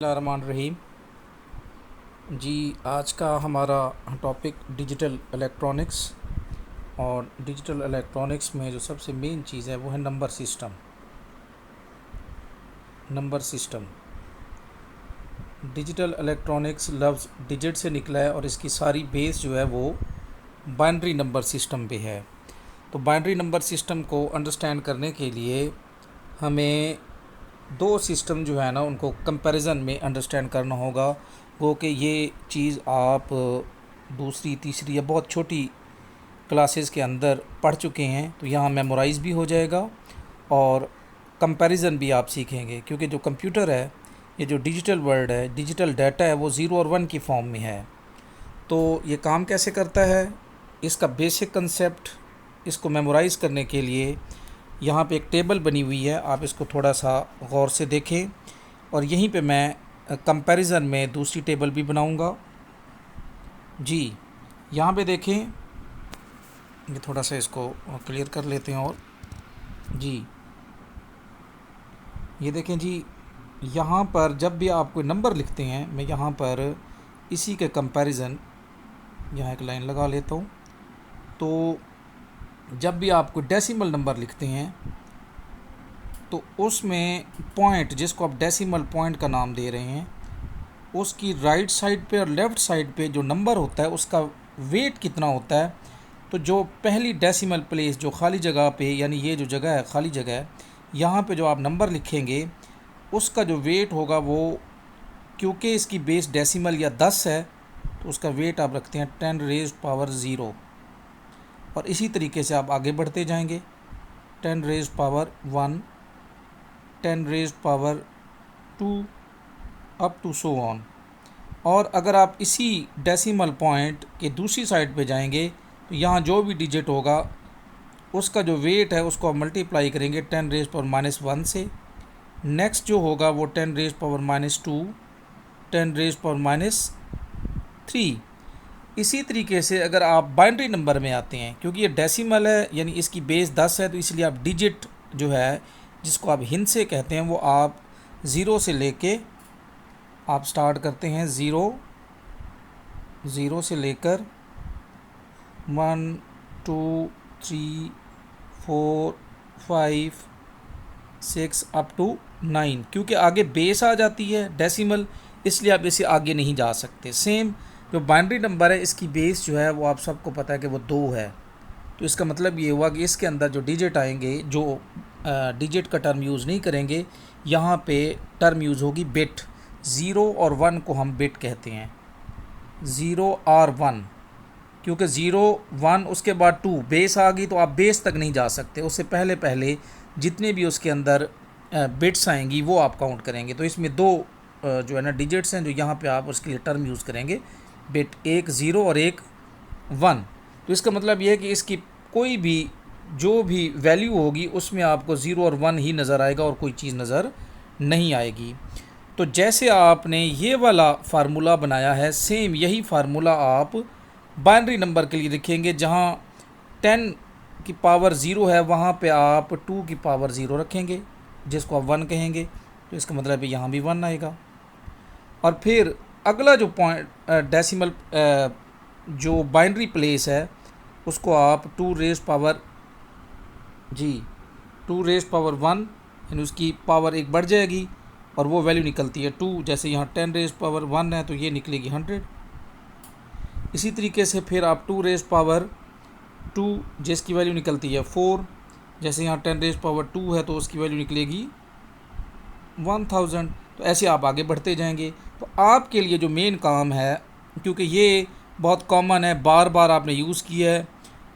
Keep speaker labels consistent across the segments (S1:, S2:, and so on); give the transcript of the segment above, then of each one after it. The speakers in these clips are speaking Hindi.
S1: रहीम जी। आज का हमारा टॉपिक डिजिटल इलेक्ट्रॉनिक्स। और डिजिटल इलेक्ट्रॉनिक्स में जो सबसे मेन चीज़ है वो है नंबर सिस्टम। डिजिटल इलेक्ट्रॉनिक्स लफ्ज़ डिजिट से निकला है और इसकी सारी बेस जो है वो बाइनरी नंबर सिस्टम पे है। तो बाइनरी नंबर सिस्टम को अंडरस्टैंड करने के लिए हमें दो सिस्टम जो है ना उनको कंपैरिजन में अंडरस्टैंड करना होगा। वो कि ये चीज़ आप दूसरी तीसरी या बहुत छोटी क्लासेस के अंदर पढ़ चुके हैं, तो यहाँ मेमोराइज़ भी हो जाएगा और कंपैरिजन भी आप सीखेंगे। क्योंकि जो कंप्यूटर है, ये जो डिजिटल वर्ल्ड है, डिजिटल डाटा है, वो ज़ीरो और वन की फॉर्म में है। तो ये काम कैसे करता है, इसका बेसिक कंसेप्ट, इसको मेमोराइज़ करने के लिए यहाँ पे एक टेबल बनी हुई है, आप इसको थोड़ा सा गौर से देखें। और यहीं पे मैं कंपैरिजन में दूसरी टेबल भी बनाऊंगा जी। यहाँ पे देखें, ये थोड़ा सा इसको क्लियर कर लेते हैं। और जी, ये देखें जी, यहाँ पर जब भी आप कोई नंबर लिखते हैं, मैं यहाँ पर इसी के कंपैरिजन यहाँ एक लाइन लगा लेता हूँ। तो जब भी आप कोई डेसिमल नंबर लिखते हैं तो उसमें पॉइंट, जिसको आप डेसिमल पॉइंट का नाम दे रहे हैं, उसकी राइट साइड पे और लेफ़्ट साइड पे जो नंबर होता है उसका वेट कितना होता है। तो जो पहली डेसिमल प्लेस जो खाली जगह पे, यानी ये जो जगह है खाली जगह है, यहाँ पे जो आप नंबर लिखेंगे उसका जो वेट होगा वो, क्योंकि इसकी बेस डेसिमल या 10 है, तो उसका वेट आप रखते हैं 10⁻⁻⁻। और इसी तरीके से आप आगे बढ़ते जाएंगे, 10⁻⁻1, 10⁻2 अप टू सो ऑन। और अगर आप इसी डेसिमल पॉइंट के दूसरी साइड पे जाएंगे तो यहाँ जो भी डिजिट होगा उसका जो वेट है उसको आप मल्टीप्लाई करेंगे 10⁻⁻1 से। नेक्स्ट जो होगा वो 10⁻⁻2, 10⁻3। इसी तरीके से अगर आप बाइनरी नंबर में आते हैं, क्योंकि ये डेसिमल है यानी इसकी बेस 10 है, तो इसलिए आप डिजिट जो है, जिसको आप हिंद से कहते हैं, वो आप ज़ीरो से लेके आप स्टार्ट करते हैं। ज़ीरो से लेकर 1 2 3 4 5 6 अप टू 9। क्योंकि आगे बेस आ जाती है डेसिमल, इसलिए आप इसे आगे नहीं जा सकते। सेम जो बाइनरी नंबर है, इसकी बेस जो है वो आप सबको पता है कि वो 2 है। तो इसका मतलब ये हुआ कि इसके अंदर जो डिजिट आएंगे, जो डिजिट का टर्म यूज़ नहीं करेंगे, यहाँ पे टर्म यूज़ होगी बिट। 0 और 1 को हम बिट कहते हैं, 0 और 1। क्योंकि 0 1 उसके बाद 2 बेस आ गई, तो आप बेस तक नहीं जा सकते, उससे पहले पहले जितने भी उसके अंदर बिट्स आएंगी वो आप काउंट करेंगे। तो इसमें दो जो है ना डिजिट्स हैं जो यहाँ पे आप उसके लिए टर्म यूज़ करेंगे बिट, एक 0 और एक 1। तो इसका मतलब ये है कि इसकी कोई भी जो भी वैल्यू होगी उसमें आपको 0 और 1 ही नज़र आएगा और कोई चीज़ नज़र नहीं आएगी। तो जैसे आपने ये वाला फार्मूला बनाया है, सेम यही फार्मूला आप बाइनरी नंबर के लिए लिखेंगे। जहाँ 10 की पावर 0 है, वहाँ पे आप 2 की पावर 0 रखेंगे, जिसको आप 1 कहेंगे। तो इसका मतलब है यहाँ भी 1 आएगा। और फिर अगला जो पॉइंट डेसिमल जो बाइनरी प्लेस है, उसको आप 2 रेज पावर 1, यानी उसकी पावर एक बढ़ जाएगी और वो वैल्यू निकलती है 2। जैसे यहाँ 10⁻1 है तो ये निकलेगी 100। इसी तरीके से फिर आप 2⁻2 जिसकी वैल्यू निकलती है 4। जैसे यहाँ 10⁻2 है तो उसकी वैल्यू निकलेगी 1000। तो ऐसे आप आगे बढ़ते जाएंगे। तो आपके लिए जो मेन काम है, क्योंकि ये बहुत कॉमन है, बार बार आपने यूज़ किया है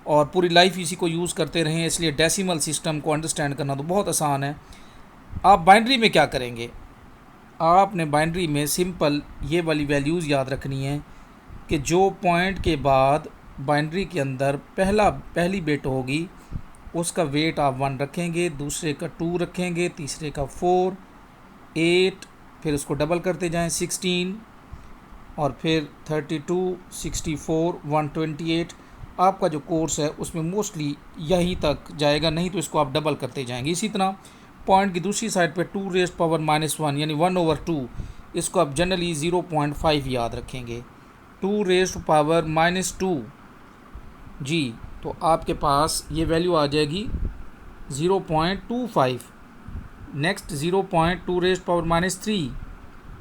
S1: और पूरी लाइफ इसी को यूज़ करते रहे हैं, इसलिए डेसिमल सिस्टम को अंडरस्टैंड करना तो बहुत आसान है। आप बाइनरी में क्या करेंगे, आपने बाइनरी में सिंपल ये वाली वैल्यूज़ याद रखनी है कि जो पॉइंट के बाद बाइनरी के अंदर पहली बिट होगी उसका वेट आप 1 रखेंगे, दूसरे का 2 रखेंगे, तीसरे का 4, 8, फिर उसको डबल करते जाएं 16, और फिर 32, 64, 128। आपका जो कोर्स है उसमें मोस्टली यहीं तक जाएगा, नहीं तो इसको आप डबल करते जाएंगे। इसी तरह पॉइंट की दूसरी साइड पे 2⁻⁻1 यानी 1/2, इसको आप जनरली 0.5 याद रखेंगे। 2⁻⁻2 जी, तो आपके पास ये वैल्यू आ जाएगी 0.25। नेक्स्ट 0.2⁻3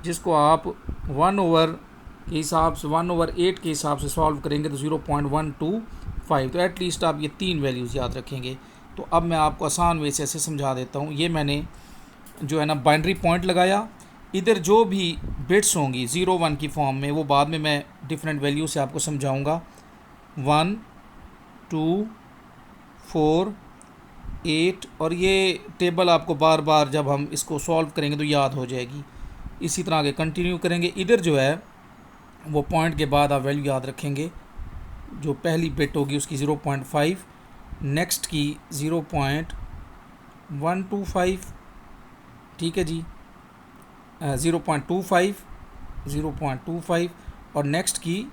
S1: जिसको आप 1/8 के हिसाब से सॉल्व करेंगे तो 0.125। तो एटलीस्ट आप ये 3 वैल्यूज़ याद रखेंगे। तो अब मैं आपको आसान वे से ऐसे समझा देता हूँ। ये मैंने जो है ना बाइनरी पॉइंट लगाया, इधर जो भी बिट्स होंगी 0 1 की फॉर्म में, वो बाद में मैं डिफरेंट वैल्यू से आपको समझाऊँगा। 1 2 4 8 और ये टेबल आपको बार बार जब हम इसको सॉल्व करेंगे तो याद हो जाएगी। इसी तरह आगे कंटिन्यू करेंगे। इधर जो है वो पॉइंट के बाद आप वैल्यू याद रखेंगे। जो पहली बिट होगी उसकी 0.5, नेक्स्ट की 0.125, ठीक है जी, 0.25 और नेक्स्ट की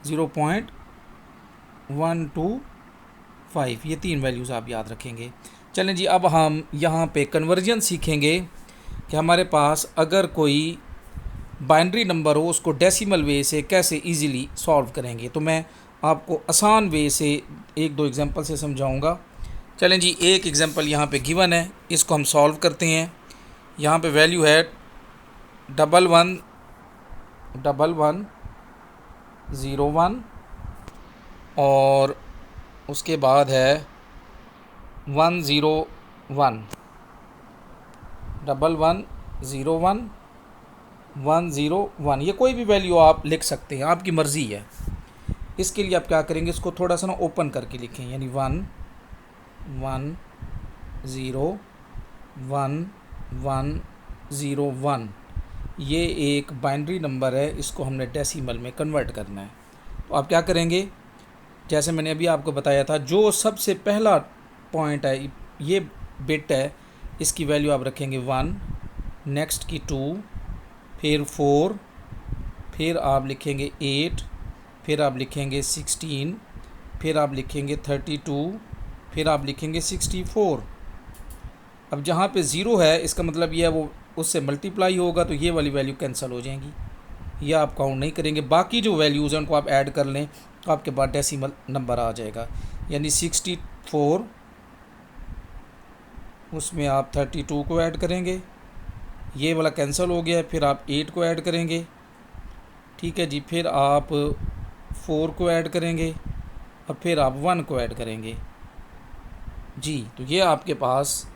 S1: 0.125। ये 3 वैल्यूज़ आप याद रखेंगे। चलें जी, अब हम यहाँ पे कन्वर्जन सीखेंगे कि हमारे पास अगर कोई बाइनरी नंबर हो उसको डेसिमल वे से कैसे इजीली सॉल्व करेंगे। तो मैं आपको आसान वे से 1-2 एग्जांपल से समझाऊंगा। चलें जी, एक एग्जांपल यहाँ पे गिवन है, इसको हम सॉल्व करते हैं। यहाँ पे वैल्यू है 111101 और उसके बाद है 101 1101 101। ये कोई भी वैल्यू आप लिख सकते हैं, आपकी मर्ज़ी है। इसके लिए आप क्या करेंगे, इसको थोड़ा सा ना ओपन करके लिखें, यानी 1 1 0 1 1 0 1। ये एक बाइनरी नंबर है, इसको हमने डेसिमल में कन्वर्ट करना है। तो आप क्या करेंगे, जैसे मैंने अभी आपको बताया था, जो सबसे पहला पॉइंट है ये बिट है, इसकी वैल्यू आप रखेंगे 1, नेक्स्ट की 2, फिर 4, फिर आप लिखेंगे 8, फिर आप लिखेंगे 16, फिर आप लिखेंगे 32, फिर आप लिखेंगे 64। अब जहाँ पे ज़ीरो है इसका मतलब ये है वो उससे मल्टीप्लाई होगा, तो ये वाली वैल्यू कैंसिल हो जाएंगी, ये आप काउंट नहीं करेंगे। बाकी जो वैल्यूज़ हैं उनको आप ऐड कर लें तो आपके पास डेसिमल नंबर आ जाएगा। यानी 64, उसमें आप 32 को ऐड करेंगे, ये वाला कैंसिल हो गया है, फिर आप 8 को ऐड करेंगे, ठीक है जी, फिर आप 4 को ऐड करेंगे और फिर आप 1 को ऐड करेंगे जी। तो ये आपके पास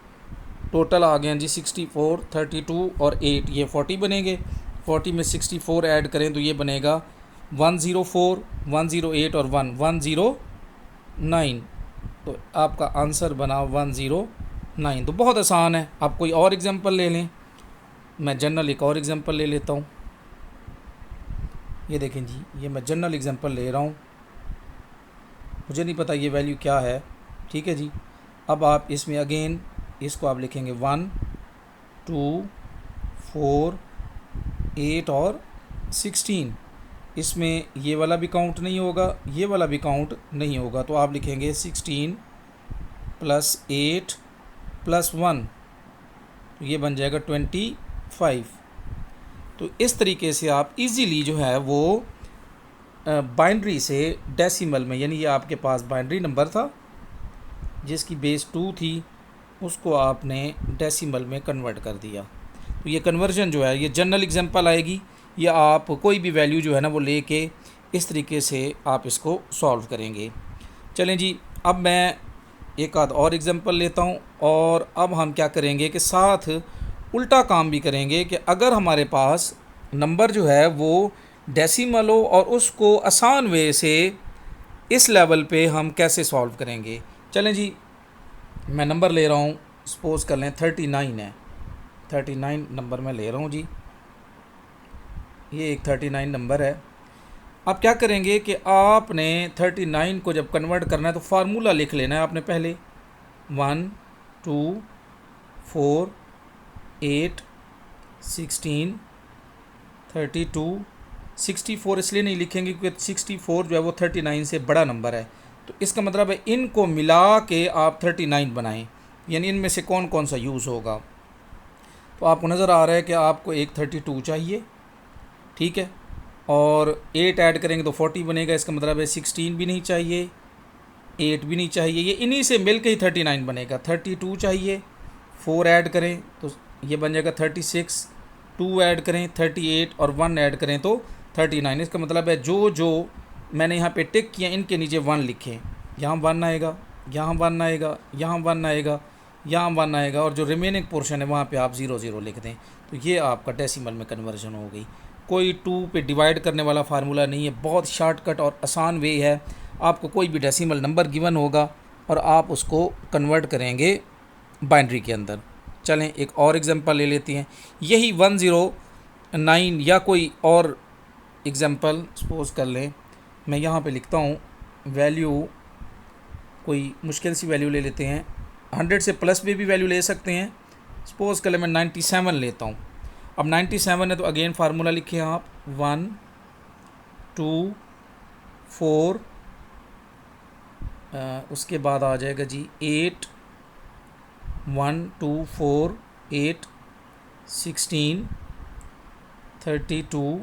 S1: टोटल आ गया जी 64, 32 और 8, ये 40 बनेंगे। 40 में 64 ऐड करें तो ये बनेगा 104, 108 और 109। तो आपका आंसर बना 109। तो बहुत आसान है। आप कोई और एग्जांपल ले लें, मैं जनरल एक और एग्जांपल ले लेता हूँ। ये देखें जी, ये मैं जनरल एग्जांपल ले रहा हूँ, मुझे नहीं पता ये वैल्यू क्या है, ठीक है जी। अब आप इसमें अगेन इसको आप लिखेंगे 1 2 4 8 और 16। इसमें ये वाला भी काउंट नहीं होगा, ये वाला भी काउंट नहीं होगा, तो आप लिखेंगे 16 + 8 + 1, तो ये बन जाएगा 25। तो इस तरीके से आप इजीली जो है वो बाइनरी से डेसिमल में, यानी ये आपके पास बाइनरी नंबर था जिसकी बेस 2 थी, उसको आपने डेसिमल में कन्वर्ट कर दिया। तो ये कन्वर्जन जो है ये जनरल एग्जांपल आएगी, या आप कोई भी वैल्यू जो है ना वो लेके इस तरीके से आप इसको सॉल्व करेंगे। चलें जी, अब मैं एक आध और एग्जांपल लेता हूँ, और अब हम क्या करेंगे कि साथ उल्टा काम भी करेंगे कि अगर हमारे पास नंबर जो है वो डेसिमल हो और उसको आसान वे से इस लेवल पे हम कैसे सॉल्व करेंगे। चलें जी, मैं नंबर ले रहा हूँ, सपोज़ कर लें 39 है, 39 नंबर मैं ले रहा हूँ जी, ये एक 39 नंबर है। अब क्या करेंगे कि आपने 39 को जब कन्वर्ट करना है तो फार्मूला लिख लेना है आपने पहले। 1 2 4 8 16 32 64 इसलिए नहीं लिखेंगे क्योंकि 64 जो है वो 39 से बड़ा नंबर है, तो इसका मतलब है इनको मिला के आप 39 बनाएं, यानी इनमें से कौन कौन सा यूज़ होगा। तो आपको नज़र आ रहा है कि आपको एक 32 चाहिए, ठीक है। और 8 ऐड करेंगे तो 40 बनेगा, इसका मतलब है 16 भी नहीं चाहिए, 8 भी नहीं चाहिए, ये इन्हीं से मिल के ही 39 बनेगा। 32 चाहिए, 4 ऐड करें तो ये बन जाएगा 36, 2 ऐड करें 38 और 1 ऐड करें तो 39। इसका मतलब है जो जो मैंने यहाँ पे टिक किया इनके नीचे 1 लिखें, यहाँ 1 आएगा, यहाँ 1 आएगा, यहाँ 1 आएगा, यहाँ 1 आएगा, और जो रिमेनिंग पोर्शन है वहाँ पे आप 0 0 लिख दें। तो ये आपका डेसिमल में कन्वर्जन हो गई। कोई 2 पे डिवाइड करने वाला फार्मूला नहीं है, बहुत शॉर्टकट और आसान वे है। आपको कोई भी डेसिमल नंबर गिवन होगा और आप उसको कन्वर्ट करेंगे बाइनरी के अंदर। चलें एक और एग्जांपल ले लेते हैं, यही 109 या कोई और एग्जांपल सपोज कर लें। मैं यहाँ पे लिखता हूँ वैल्यू, कोई मुश्किल सी वैल्यू ले लेते हैं, 100 से प्लस में भी वैल्यू ले सकते हैं। सपोज कर लें मैं 97 लेता हूँ। अब 97 है तो अगेन फार्मूला लिखें आप, 1 2 4, उसके बाद आ जाएगा जी 8, 1 2 4 8 16 32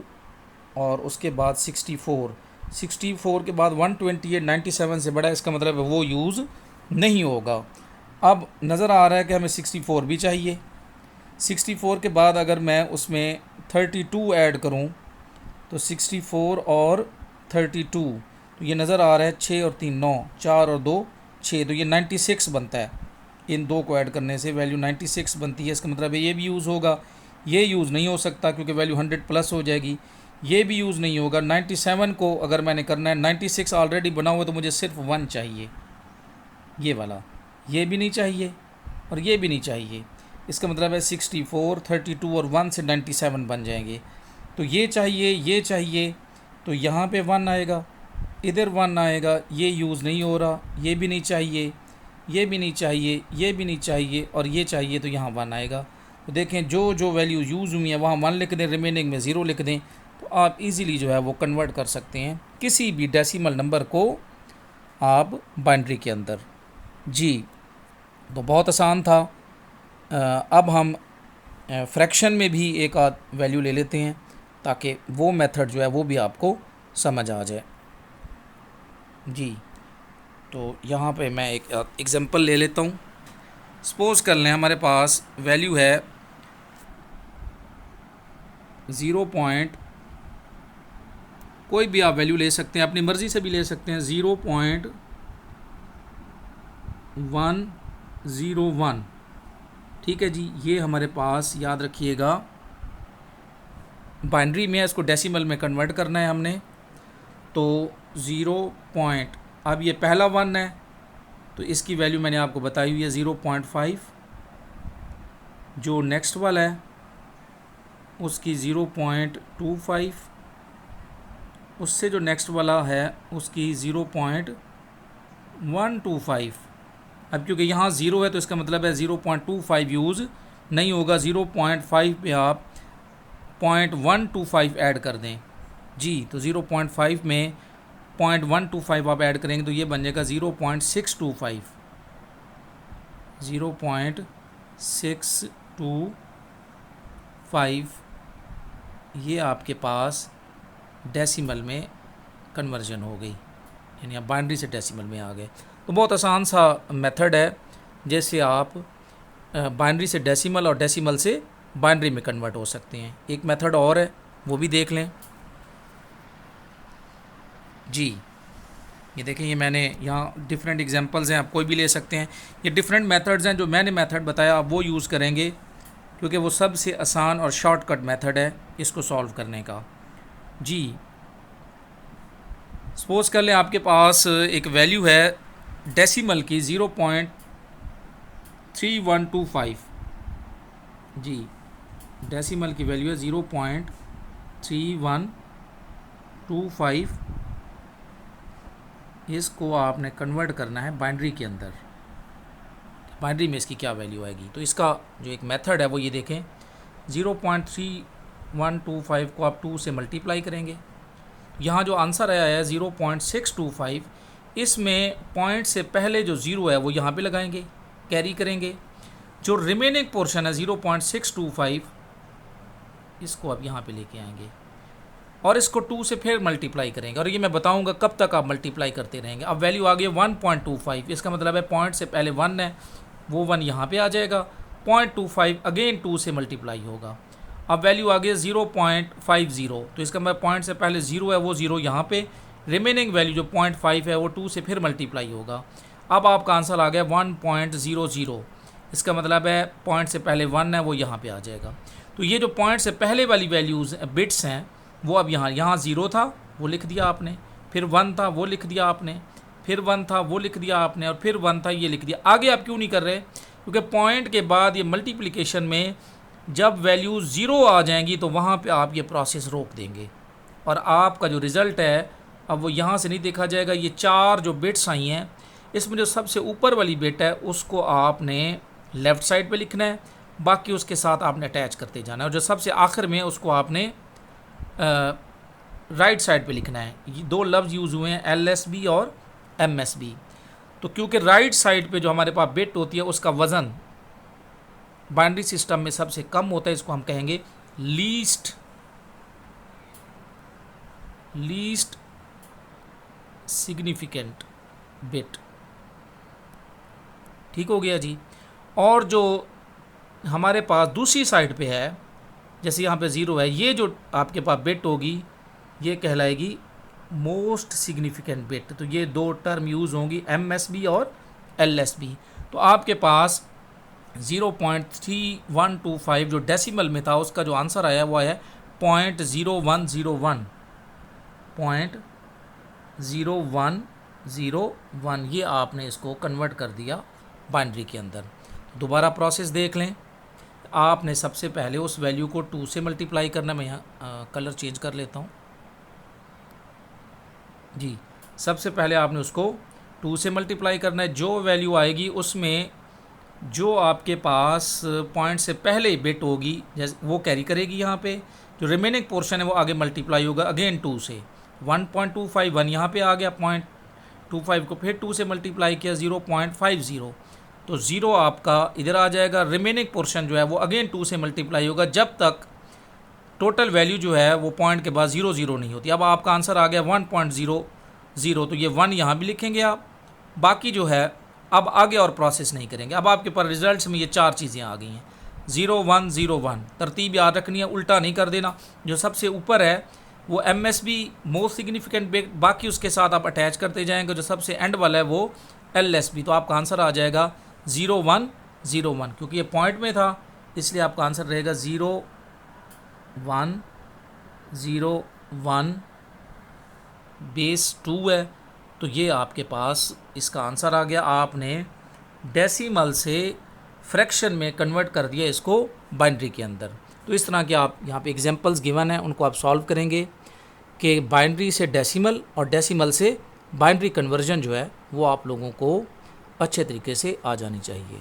S1: और उसके बाद 64। 64 के बाद 128 97 से बड़ा, इसका मतलब है वो यूज़ नहीं होगा। अब नज़र आ रहा है कि हमें 64 भी चाहिए। 64 के बाद अगर मैं उसमें 32 ऐड करूं तो 64 और 32, तो ये नज़र आ रहा है 6 और 3 9, 4 और 2 6, तो ये 96 बनता है। इन दो को ऐड करने से वैल्यू 96 बनती है। इसका मतलब है ये भी यूज़ होगा, ये यूज़ नहीं हो सकता क्योंकि वैल्यू 100 प्लस हो जाएगी। ये भी यूज़ नहीं होगा। 97 को अगर मैंने करना है, 96 ऑलरेडी बना हुआ है तो मुझे सिर्फ 1 चाहिए, ये वाला। ये भी नहीं चाहिए और ये भी नहीं चाहिए। इसका मतलब है 64 32 और 1 से 97 बन जाएंगे। तो ये चाहिए, ये चाहिए, तो यहाँ पे 1 आएगा, इधर 1 आएगा, ये यूज़ नहीं हो रहा, ये भी नहीं चाहिए, ये भी नहीं चाहिए, ये भी नहीं चाहिए और ये चाहिए, तो यहाँ 1 आएगा। तो देखें जो जो वैल्यू यूज़ हुई है वहाँ 1 लिख दें, रिमेनिंग में 0 लिख दें, तो आप इजीली जो है वो कन्वर्ट कर सकते हैं किसी भी डेसिमल नंबर को आप बाइनरी के अंदर। जी, तो बहुत आसान था। अब हम फ्रैक्शन में भी एक आध वैल्यू ले लेते हैं ताकि वो मेथड जो है वो भी आपको समझ आ जाए। जी, तो यहाँ पे मैं एक एग्जांपल ले लेता हूँ। सपोज़ कर लें हमारे पास वैल्यू है 0. कोई भी आप वैल्यू ले सकते हैं, अपनी मर्ज़ी से भी ले सकते हैं, 0.101। ठीक है जी, ये हमारे पास याद रखिएगा बाइनरी में है, इसको डेसिमल में कन्वर्ट करना है हमने। तो 0. अब ये पहला 1 है तो इसकी वैल्यू मैंने आपको बताई हुई है 0.5। जो नेक्स्ट वाला है उसकी 0.25, उससे जो नेक्स्ट वाला है उसकी 0.125। अब क्योंकि यहाँ 0 है तो इसका मतलब है 0.25 यूज़ नहीं होगा। 0.5 पे आप 0.125 ऐड कर दें। जी, तो 0.5 में 0.125 आप ऐड करेंगे तो ये बन जाएगा 0.625। 0.625 ये आपके पास डेसिमल में कन्वर्जन हो गई, यानी आप बाइनरी से डेसिमल में आ गए। तो बहुत आसान सा मेथड है जैसे आप बाइनरी से डेसिमल और डेसिमल से बाइनरी में कन्वर्ट हो सकते हैं। एक मेथड और है, वो भी देख लें। जी, ये देखें, ये मैंने यहाँ डिफरेंट एग्जांपल्स हैं, आप कोई भी ले सकते हैं। ये डिफरेंट मेथड्स हैं, जो मैंने मेथड बताया आप वो यूज़ करेंगे क्योंकि वो सबसे आसान और शॉर्टकट मेथड है इसको सॉल्व करने का। जी, सपोज़ कर लें आपके पास एक वैल्यू है डेसिमल की 0.3125। जी, डेसिमल की वैल्यू है 0.3125। इसको आपने कन्वर्ट करना है बाइनरी के अंदर। बाइनरी में इसकी क्या वैल्यू आएगी, तो इसका जो एक मेथड है वो ये देखें। 0.3125 को आप 2 से मल्टीप्लाई करेंगे। यहाँ जो आंसर आया है 0.625, इसमें पॉइंट से पहले जो 0 है वो यहाँ पे लगाएंगे, कैरी करेंगे। जो रिमेनिंग पोर्शन है 0.625 इसको आप यहाँ पे लेके आएंगे। और इसको 2 से फिर मल्टीप्लाई करेंगे, और ये मैं बताऊंगा कब तक आप मल्टीप्लाई करते रहेंगे। अब वैल्यू आ गई 1.25, इसका मतलब है पॉइंट से पहले 1 है, वो 1 यहाँ पे आ जाएगा, 0.25 अगेन 2 से मल्टीप्लाई होगा। अब वैल्यू आ गई 0.50, तो इसका मतलब पॉइंट से पहले 0 है, वो 0 यहाँ पे, रिमेनिंग वैल्यू जो 0.5 है वो 2 से फिर मल्टीप्लाई होगा। अब आपका आंसर आ गया 1.00, इसका मतलब है पॉइंट से पहले 1 है, वो यहाँ पे आ जाएगा। तो ये जो पॉइंट से पहले वाली वैल्यूज़ बिट्स हैं वो अब यहाँ 0 था वो लिख दिया आपने, फिर 1 था वो लिख दिया आपने, फिर 1 था वो लिख दिया आपने, और फिर 1 था ये लिख दिया। आगे आप क्यों नहीं कर रहे? क्योंकि पॉइंट के बाद ये मल्टीप्लिकेशन में जब वैल्यू 0 आ जाएंगी तो वहाँ पे आप ये प्रोसेस रोक देंगे, और आपका जो रिज़ल्ट है अब वो यहाँ से नहीं देखा जाएगा। ये 4 जो बिट्स आई हैं, इसमें जो सबसे ऊपर वाली बिट है उसको आपने लेफ़्ट साइड पे लिखना है, बाकी उसके साथ आपने अटैच करते जाना है, और जो सबसे आखिर में उसको आपने राइट साइड पे लिखना है। ये 2 लफ्ज़ यूज़ हुए हैं, LSB और MSB। तो क्योंकि राइट साइड पे जो हमारे पास बिट होती है उसका वज़न बाइनरी सिस्टम में सबसे कम होता है, इसको हम कहेंगे लीस्ट सिग्निफिकेंट बिट। ठीक हो गया जी। और जो हमारे पास दूसरी साइड पे है, जैसे यहाँ पे 0 है, ये जो आपके पास बिट होगी ये कहलाएगी मोस्ट सिग्निफिकेंट बिट। तो ये 2 टर्म यूज़ होंगी, MSB और LSB। तो आपके पास 0.3125 जो डेसिमल में था उसका जो आंसर आया वो है 0.0101, 0.0101। ये आपने इसको कन्वर्ट कर दिया बाइनरी के अंदर। दोबारा प्रोसेस देख लें। आपने सबसे पहले उस वैल्यू को 2 से मल्टीप्लाई करना। मैं यहाँ कलर चेंज कर लेता हूँ जी। सबसे पहले आपने उसको 2 से मल्टीप्लाई करना है। जो वैल्यू आएगी उसमें जो आपके पास पॉइंट से पहले बिट होगी जैसे वो कैरी करेगी यहाँ पे, जो रिमेनिंग पोर्शन है वो आगे मल्टीप्लाई होगा अगेन 2 से। 1.251 यहाँ पे आ गया, 0.25 को फिर 2 से मल्टीप्लाई किया 0.50, तो 0 आपका इधर आ जाएगा। रिमेनिंग पोर्शन जो है वो अगेन 2 से मल्टीप्लाई होगा जब तक टोटल वैल्यू जो है वो पॉइंट के बाद 0 नहीं होती। अब आपका आंसर आ गया 1.00, तो ये 1 यहाँ भी लिखेंगे आप। बाकी जो है अब आगे और प्रोसेस नहीं करेंगे। अब आपके पास रिजल्ट्स में ये 4 चीज़ें आ गई हैं, 0101। तरतीब याद रखनी है, उल्टा नहीं कर देना। जो सबसे ऊपर है वो MSB मोस्ट सिग्निफिकेंट बिट, बाकी उसके साथ आप अटैच करते जाएंगे। जो सबसे एंड वाला है वो LSB। तो आपका आंसर आ जाएगा 0101, क्योंकि ये पॉइंट में था इसलिए आपका आंसर रहेगा 0101 बेस 2 है। तो ये आपके पास इसका आंसर आ गया। आपने डेसिमल से फ्रैक्शन में कन्वर्ट कर दिया इसको बाइनरी के अंदर। तो इस तरह के आप यहाँ पे एग्जांपल्स गिवन हैं, उनको आप सॉल्व करेंगे कि बाइनरी से डेसिमल और डेसिमल से बाइनरी कन्वर्जन जो है वो आप लोगों को अच्छे तरीके से आ जानी चाहिए।